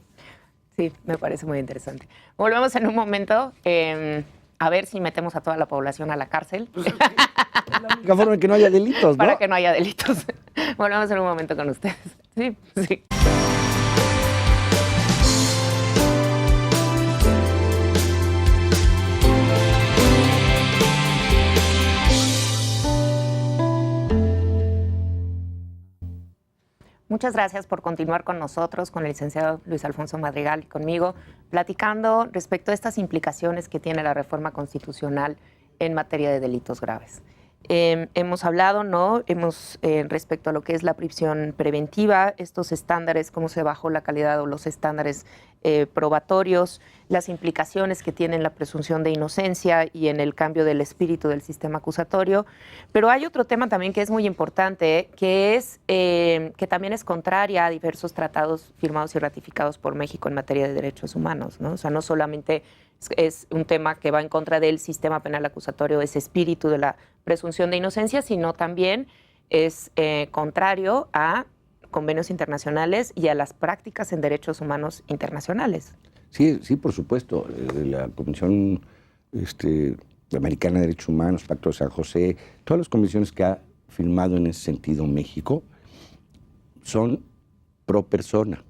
Sí, me parece muy interesante. Volvemos en un momento. A ver si metemos a toda la población a la cárcel. Pues es la única forma de que no haya delitos, ¿no? Para que no haya delitos. Volvemos en un momento con ustedes. Sí. Muchas gracias por continuar con nosotros, con el licenciado Luis Alfonso Madrigal y conmigo, platicando respecto a estas implicaciones que tiene la reforma constitucional en materia de delitos graves. Hemos hablado, ¿no? Respecto a lo que es la prisión preventiva, estos estándares, cómo se bajó la calidad o los estándares probatorios, las implicaciones que tiene en la presunción de inocencia y en el cambio del espíritu del sistema acusatorio. Pero hay otro tema también que es muy importante, que es que también es contraria a diversos tratados firmados y ratificados por México en materia de derechos humanos, ¿no? O sea, no solamente es un tema que va en contra del sistema penal acusatorio, ese espíritu de la presunción de inocencia, sino también es contrario a convenios internacionales y a las prácticas en derechos humanos internacionales. Sí, sí, por supuesto. La Convención Americana de Derechos Humanos, Pacto de San José, todas las convenciones que ha firmado en ese sentido México son pro persona,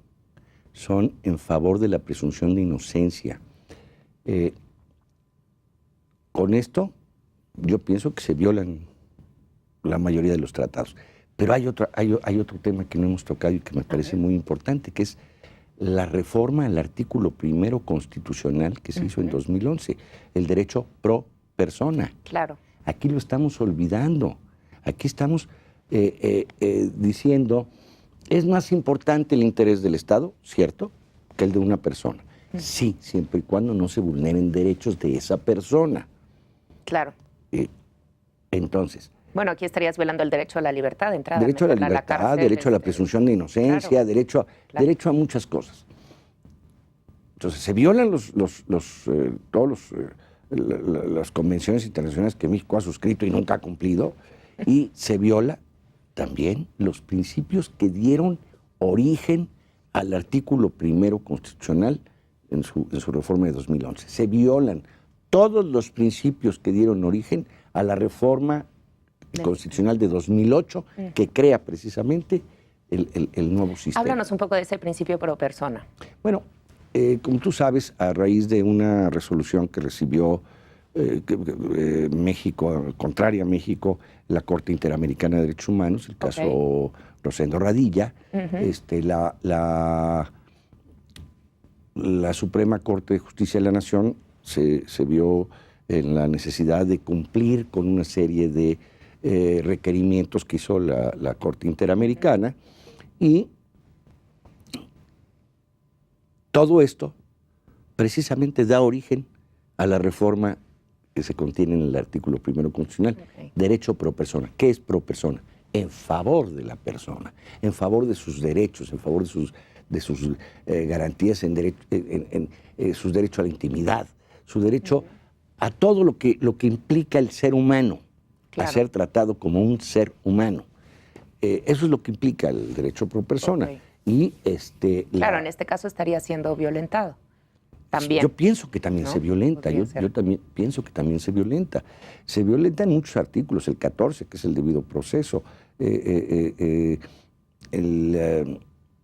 son en favor de la presunción de inocencia. Con esto, yo pienso que se violan la mayoría de los tratados. Pero hay otro tema que no hemos tocado y que me parece muy importante, que es la reforma al artículo 1 constitucional que se hizo en 2011, el derecho pro persona. Claro. Aquí lo estamos olvidando. Aquí estamos diciendo, es más importante el interés del Estado, ¿cierto?, que el de una persona. Sí, siempre y cuando no se vulneren derechos de esa persona. Claro. Entonces, bueno, aquí estarías violando el derecho a la libertad de entrada. Derecho a la libertad, cárcel, derecho a la presunción de inocencia, claro, derecho a muchas cosas. Entonces, se violan todas las convenciones internacionales que México ha suscrito y nunca ha cumplido, y se viola también los principios que dieron origen al artículo 1 constitucional en su reforma de 2011. Se violan todos los principios que dieron origen a la reforma constitucional de 2008, que crea precisamente el nuevo sistema. Háblanos un poco de ese principio pro persona. Bueno, como tú sabes, a raíz de una resolución que recibió México, contraria a México, la Corte Interamericana de Derechos Humanos, el caso Rosendo Radilla, la Suprema Corte de Justicia de la Nación se vio en la necesidad de cumplir con una serie de requerimientos que hizo la Corte Interamericana, y todo esto precisamente da origen a la reforma que se contiene en el artículo 1 constitucional, derecho pro persona. ¿Qué es pro persona? En favor de la persona, en favor de sus derechos, en favor de sus garantías, en sus derechos a la intimidad, su derecho a todo lo que implica el ser humano, a ser tratado como un ser humano. Eso es lo que implica el derecho pro persona. Y claro, en este caso estaría siendo violentado también. Yo pienso que también se violenta, yo también pienso que también se violenta. Se violenta en muchos artículos, el 14, que es el debido proceso, el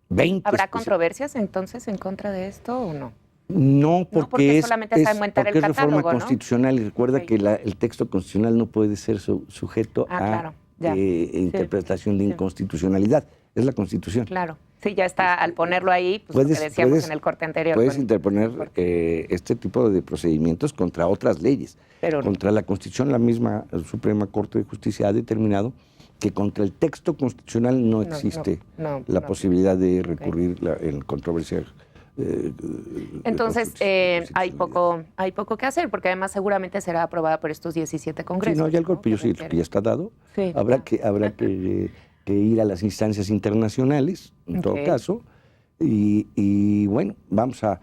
20. ¿Habrá controversias entonces en contra de esto o no? No, porque solamente es aumentar el catálogo, reforma ¿no? constitucional, y recuerda que el texto constitucional no puede ser sujeto a interpretación de inconstitucionalidad. Es la Constitución. Claro. Sí, ya está, al ponerlo ahí, pues lo que decíamos en el corte anterior. Puedes interponer este tipo de procedimientos contra otras leyes. Pero contra la Constitución, la misma Suprema Corte de Justicia ha determinado que contra el texto constitucional no existe la posibilidad de recurrir en controversia. Entonces, hay poco que hacer, porque además seguramente será aprobada por estos 17 congresos. Sí, no, ya el golpe yo sí que ya está dado. Sí, habrá que ir a las instancias internacionales, en todo caso, y bueno, vamos a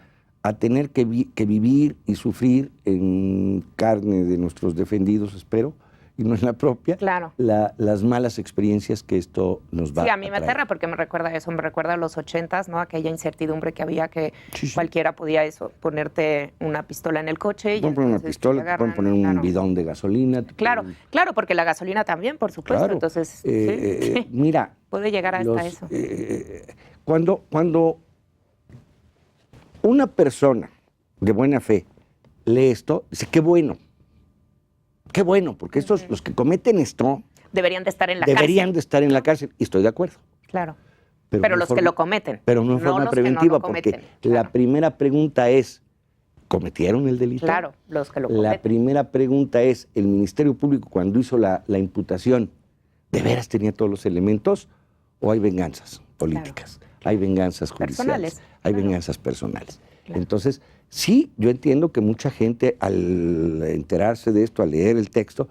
tener que vivir y sufrir en carne de nuestros defendidos, espero, y no en la propia, las malas experiencias que esto nos va a traer. Sí, a mí me aterra porque me recuerda a los 80s, ¿no? Aquella incertidumbre que había, que cualquiera podía ponerte una pistola en el coche. Te pueden poner una pistola, te pueden poner un bidón de gasolina. Claro, porque la gasolina también, por supuesto. Claro. Entonces, mira, puede llegar hasta eso. Cuando una persona de buena fe lee esto, dice, qué bueno. Qué bueno, porque los que cometen esto deberían de estar en la cárcel. Y estoy de acuerdo. Claro. Pero los que lo cometen. Pero no en forma preventiva, porque la primera pregunta es, ¿cometieron el delito? Claro, los que lo cometen. La primera pregunta es, ¿el Ministerio Público, cuando hizo la imputación, de veras tenía todos los elementos? ¿O hay venganzas políticas? Hay venganzas judiciales. Hay venganzas personales. Claro. Entonces, sí, yo entiendo que mucha gente, al enterarse de esto, al leer el texto,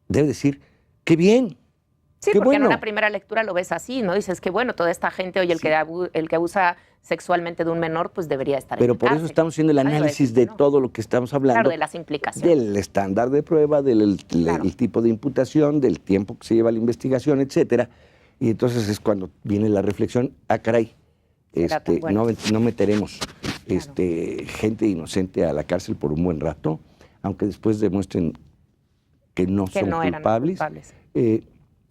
debe decir, ¡qué bien! Sí, Qué porque en bueno. una primera lectura lo ves así, ¿no? Dices que bueno, toda esta gente, oye, el que abusa sexualmente de un menor, pues debería estar en Pero la por eso cárcel. estamos haciendo el Nadie va a análisis decir de que no. todo lo que estamos hablando. Claro, de las implicaciones. Del estándar de prueba, del Claro. el tipo de imputación, del tiempo que se lleva la investigación, etcétera. Y entonces es cuando viene la reflexión, caray, Será tan bueno. no meteremos gente inocente a la cárcel por un buen rato, aunque después demuestren que no Que son no eran culpables. culpables.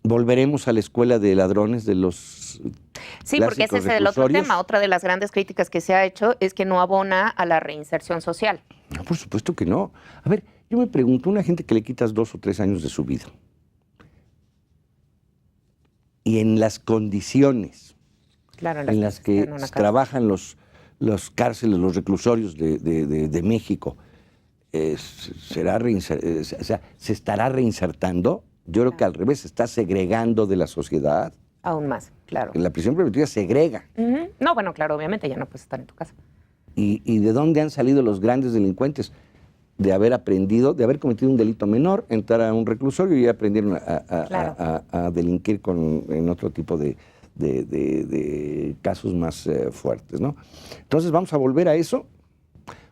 Volveremos a la escuela de ladrones de los Sí, porque ese clásicos es el otro reclusorios. tema. Otra de las grandes críticas que se ha hecho es que no abona a la reinserción social. No, por supuesto que no. A ver, yo me pregunto, una gente que le quitas 2 o 3 años de su vida y en las condiciones Claro, en las que en una cárcel. trabajan los cárceles, los reclusorios de México, será o sea, ¿se estará reinsertando? Yo creo que al revés, se está segregando de la sociedad. Aún más, claro. La prisión preventiva segrega. Ujú. No, bueno, claro, obviamente ya no puedes estar en tu casa. ¿Y de dónde han salido los grandes delincuentes? De haber aprendido, de haber cometido un delito menor, entrar a un reclusorio y aprendieron Claro. a delinquir en otro tipo de casos más fuertes, ¿no? Entonces, ¿vamos a volver a eso?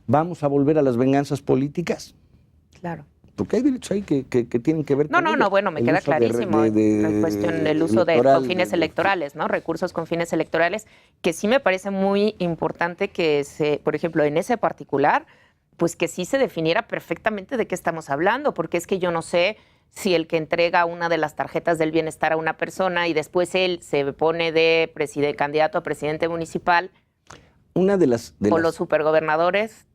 ¿Vamos a volver a las venganzas políticas? Claro. Porque hay derechos ahí que tienen que ver No, con no, ello. no, bueno, me El queda uso de clarísimo la cuestión del uso con fines electorales, ¿no? Recursos con fines electorales, que sí me parece muy importante que por ejemplo, en ese particular, pues que sí se definiera perfectamente de qué estamos hablando, porque es que yo no sé si el que entrega una de las tarjetas del bienestar a una persona y después él se pone de candidato a presidente municipal, una de o los supergobernadores.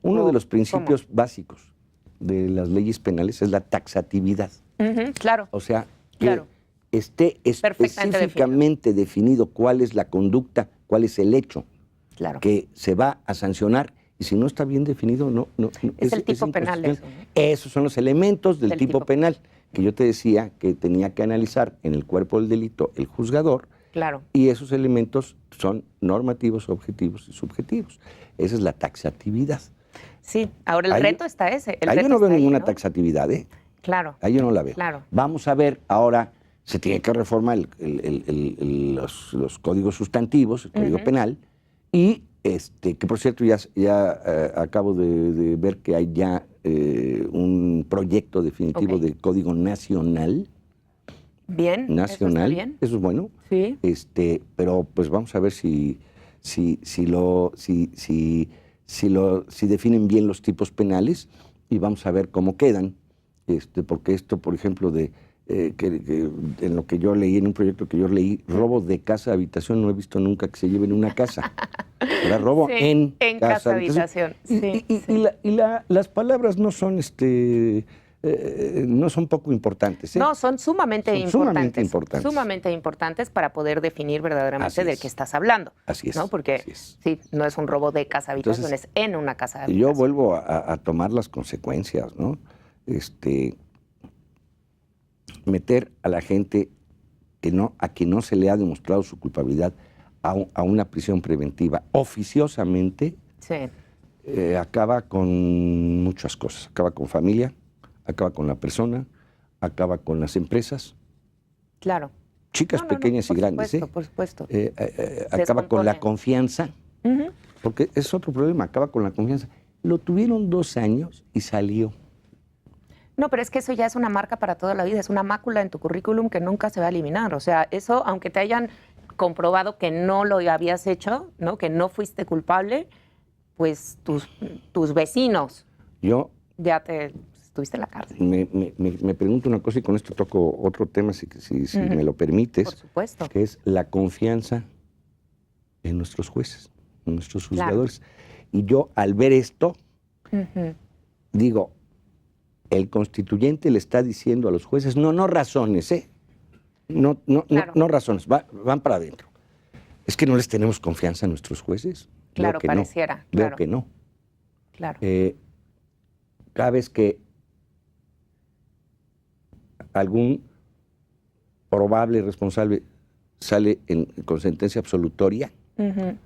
Uno o, de los principios básicos de las leyes penales es la taxatividad. Claro. O sea, que Claro. esté Perfectamente específicamente definido cuál es la conducta, cuál es el hecho Claro. que se va a sancionar. Y si no está bien definido, no Es el tipo penal eso, inconstitucional. ¿no? Esos son los elementos del Del tipo tipo penal que yo te decía que tenía que analizar en el cuerpo del delito el juzgador. Claro. Y esos elementos son normativos, objetivos y subjetivos. Esa es la taxatividad. Sí, ahora el Ahí- reto está ese. Ahí yo no veo ninguna taxatividad, ¿eh? Claro. Ahí yo no la veo. Claro. Vamos a ver ahora, se tiene que reformar los códigos sustantivos, el código penal, y que por cierto ya acabo de ver que hay ya un proyecto definitivo de código nacional. Bien, Nacional. ¿eso está bien? Eso es bueno. Sí. Pero pues vamos a ver si definen bien los tipos penales y vamos a ver cómo quedan. Porque esto, por ejemplo, que en lo que yo leí, en un proyecto que yo leí, robo de casa habitación, no he visto nunca que se lleven una casa. Era robo Sí, en casa habitación. Sí, las palabras no son no son poco importantes. No, son sumamente Son importantes. sumamente importantes. Sumamente importantes para poder definir verdaderamente Así de es. qué estás hablando. Así es. ¿No? Porque así es. sí, no es un robo de casa habitación, Entonces, es en una casa Y habitación. yo vuelvo a tomar las consecuencias, ¿no? Meter a la gente a quien no se le ha demostrado su culpabilidad a una prisión preventiva oficiosamente, Sí. acaba con muchas cosas. Acaba con familia, acaba con la persona, acaba con las empresas, Claro. chicas, No, pequeñas y grandes. Por supuesto. Acaba con la Descompone. confianza, porque es otro problema, acaba con la confianza. Lo tuvieron 2 años y salió. No, pero es que eso ya es una marca para toda la vida, es una mácula en tu currículum que nunca se va a eliminar. O sea, eso, aunque te hayan comprobado que no lo habías hecho, ¿no? Que no fuiste culpable, pues tus vecinos Yo ya estuviste en la cárcel. me pregunto una cosa y con esto toco otro tema, si me lo permites, Por supuesto. que es la confianza en nuestros jueces, en nuestros juzgadores. Y yo, al ver esto, digo, el constituyente le está diciendo a los jueces, no razones, no razones, van para adentro. Es que no les tenemos confianza a nuestros jueces. Claro, Veo que pareciera. No. Veo Claro. que no. Claro. Cada vez que algún probable responsable sale con sentencia absolutoria, no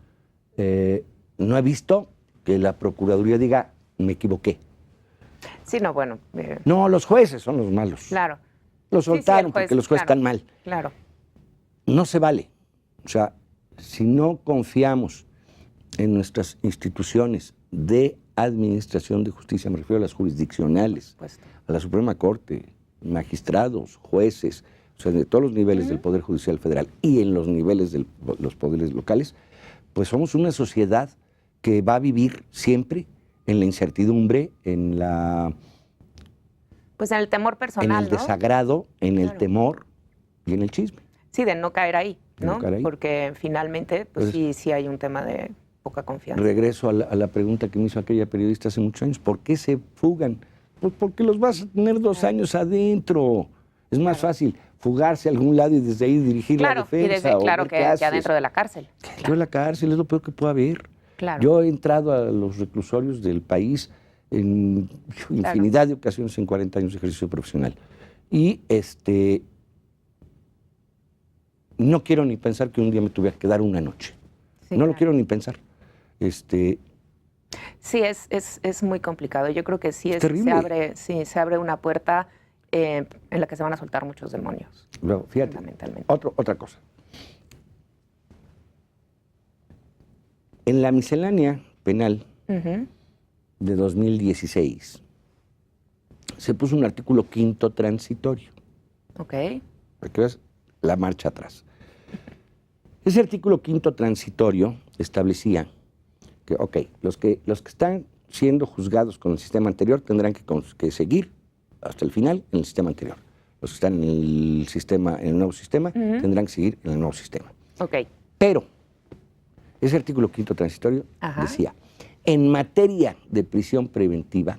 he visto que la Procuraduría diga, me equivoqué. Sí, no, bueno. No, los jueces son los malos. Claro. Lo soltaron el juez, porque los jueces están mal. Claro. No se vale. O sea, si no confiamos en nuestras instituciones de administración de justicia, me refiero a las jurisdiccionales, a la Suprema Corte, magistrados, jueces, o sea, de todos los niveles del Poder Judicial Federal y en los niveles de los poderes locales, pues somos una sociedad que va a vivir siempre en la incertidumbre, en la... Pues en el temor personal, en el desagrado, en el temor y en el chisme. Sí, de no caer ahí, ¿no? No caer ahí. Porque finalmente, pues sí hay un tema de poca confianza. Regreso a la pregunta que me hizo aquella periodista hace muchos años. ¿Por qué se fugan? Pues porque los vas a tener 2 años adentro. Es más fácil fugarse a algún lado y desde ahí dirigir la defensa. Y desde, que adentro de la cárcel. Dentro de la cárcel es lo peor que puede haber. Claro. Yo he entrado a los reclusorios del país en infinidad de ocasiones en 40 años de ejercicio profesional. Y no quiero ni pensar que un día me tuviera que dar una noche. Sí, no lo quiero ni pensar. Sí, es muy complicado. Yo creo que sí, se abre una puerta en la que se van a soltar muchos demonios. Luego, fíjate, otra cosa. En la miscelánea penal de 2016 se puso un artículo 5º transitorio. Ok. Para que veas la marcha atrás. Ese artículo 5º transitorio establecía que, los que están siendo juzgados con el sistema anterior tendrán que seguir hasta el final en el sistema anterior. Los que están en el nuevo sistema tendrán que seguir en el nuevo sistema. Ok. Pero ese artículo 5º transitorio decía, en materia de prisión preventiva,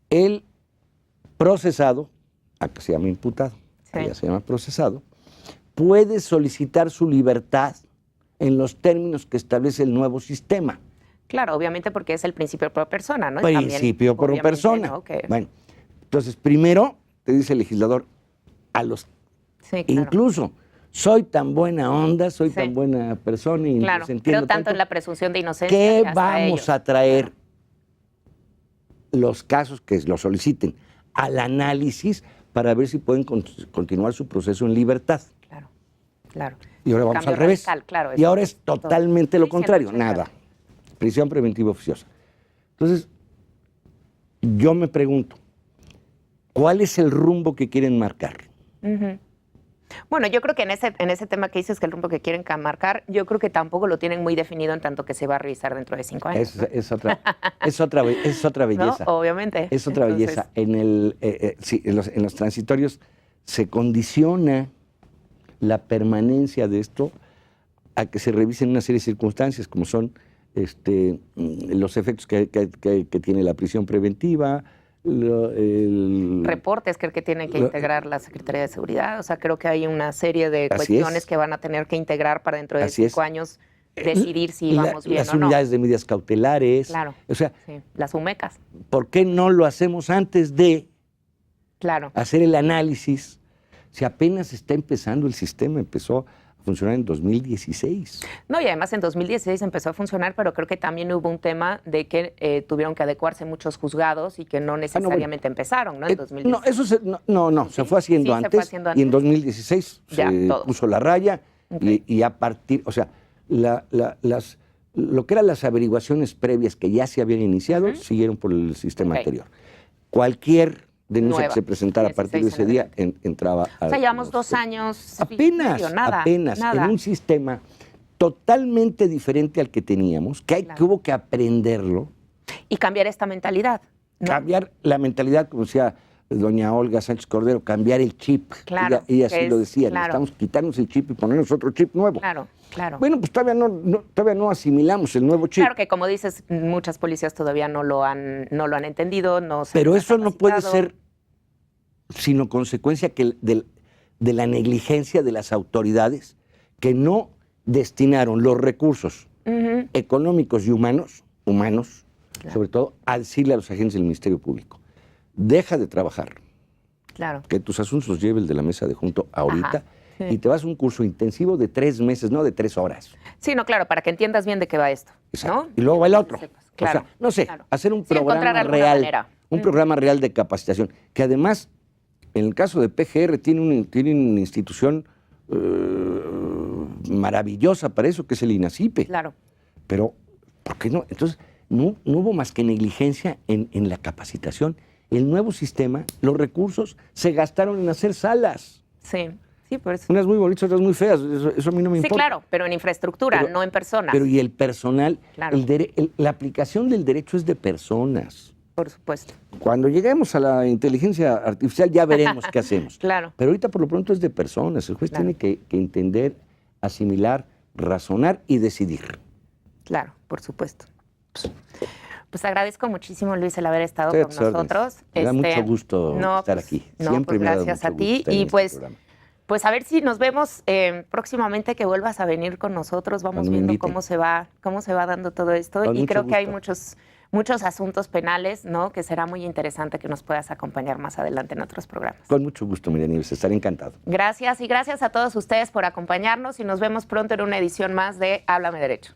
el procesado, acá se llama imputado, allá se llama procesado, puede solicitar su libertad en los términos que establece el nuevo sistema. Claro, obviamente porque es el principio por persona, ¿no? Principio por persona. ¿No? Bueno, entonces primero te dice el legislador a los... Sí, claro. Incluso soy tan buena onda, soy tan buena persona y claro, pero tanto en la presunción de inocencia que vamos a traer los casos que lo soliciten al análisis para ver si pueden continuar su proceso en libertad. Claro. Y ahora vamos al revés. Y ahora es totalmente lo contrario. Nada. Prisión preventiva oficiosa. Entonces, yo me pregunto, ¿cuál es el rumbo que quieren marcar? Bueno, yo creo que en ese tema que dices que el rumbo que quieren marcar, yo creo que tampoco lo tienen muy definido en tanto que se va a revisar dentro de 5 años. Es otra belleza. ¿No? Obviamente. Es otra belleza. En los transitorios se condiciona la permanencia de esto a que se revisen una serie de circunstancias, como son los efectos que tiene la prisión preventiva, reportes creo que tienen que integrar la Secretaría de Seguridad. O sea, creo que hay una serie de cuestiones que van a tener que integrar para dentro de 5 años decidir si vamos bien o no. Las unidades de medidas cautelares. Claro. O sea, las UMECAS. ¿Por qué no lo hacemos antes de hacer el análisis? Si apenas está empezando el sistema, empezó a funcionar en 2016. No, y además en 2016 empezó a funcionar, pero creo que también hubo un tema de que tuvieron que adecuarse muchos juzgados y que no necesariamente empezaron, ¿no? En 2016. Se fue haciendo antes. Y en 2016 se puso la raya y a partir, o sea, lo que eran las averiguaciones previas que ya se habían iniciado, siguieron por el sistema anterior. Cualquier denuncia que se presentara a partir de ese día entraba a... O sea, llevamos 2 años... Apenas, en un sistema totalmente diferente al que teníamos, que hubo que aprenderlo. Y cambiar esta mentalidad, ¿no? Cambiar la mentalidad, como decía doña Olga Sánchez Cordero, cambiar el chip. Claro. Ella así lo decía, necesitamos quitarnos el chip y ponernos otro chip nuevo. Claro. Bueno, pues todavía no asimilamos el nuevo chip. Claro que, como dices, muchas policías todavía no lo han entendido. Pero eso no puede ser sino consecuencia de la negligencia de las autoridades que no destinaron los recursos económicos y humanos, sobre todo, a decirle a los agentes del Ministerio Público, deja de trabajar, que tus asuntos los lleve el de la mesa de junto ahorita, y te vas a un curso intensivo de 3 meses, no de 3 horas. Sí, no, claro, para que entiendas bien de qué va esto, ¿no? Y luego va el otro. O sea, no sé, hacer un programa real, programa real de capacitación, que además En el caso de PGR tiene una institución maravillosa para eso, que es el INACIPE. Claro. Pero, ¿por qué no? Entonces, no hubo más que negligencia en la capacitación. El nuevo sistema, los recursos se gastaron en hacer salas. Sí, sí, por eso. Unas muy bonitas, otras muy feas. Eso a mí no me importa. Sí, claro, pero en infraestructura, no en personas. Pero y el personal, Claro. la aplicación del derecho es de personas. Por supuesto. Cuando lleguemos a la inteligencia artificial ya veremos qué hacemos. Claro. Pero ahorita por lo pronto es de personas. El juez tiene que entender, asimilar, razonar y decidir. Claro, por supuesto. Pues agradezco muchísimo, Luis, el haber estado Estoy a con tus órdenes. nosotros. Me da mucho gusto estar aquí. Siempre me ha dado gracias mucho a ti. gusto estar en Y este pues, programa. pues a ver si nos vemos próximamente, que vuelvas a venir con nosotros. Vamos Cuando me viendo inviten. cómo se va dando todo esto. Con Y mucho creo que hay gusto. muchos asuntos penales, ¿no? Que será muy interesante que nos puedas acompañar más adelante en otros programas. Con mucho gusto, María Nieves, estaré encantado. Gracias y gracias a todos ustedes por acompañarnos y nos vemos pronto en una edición más de Háblame Derecho.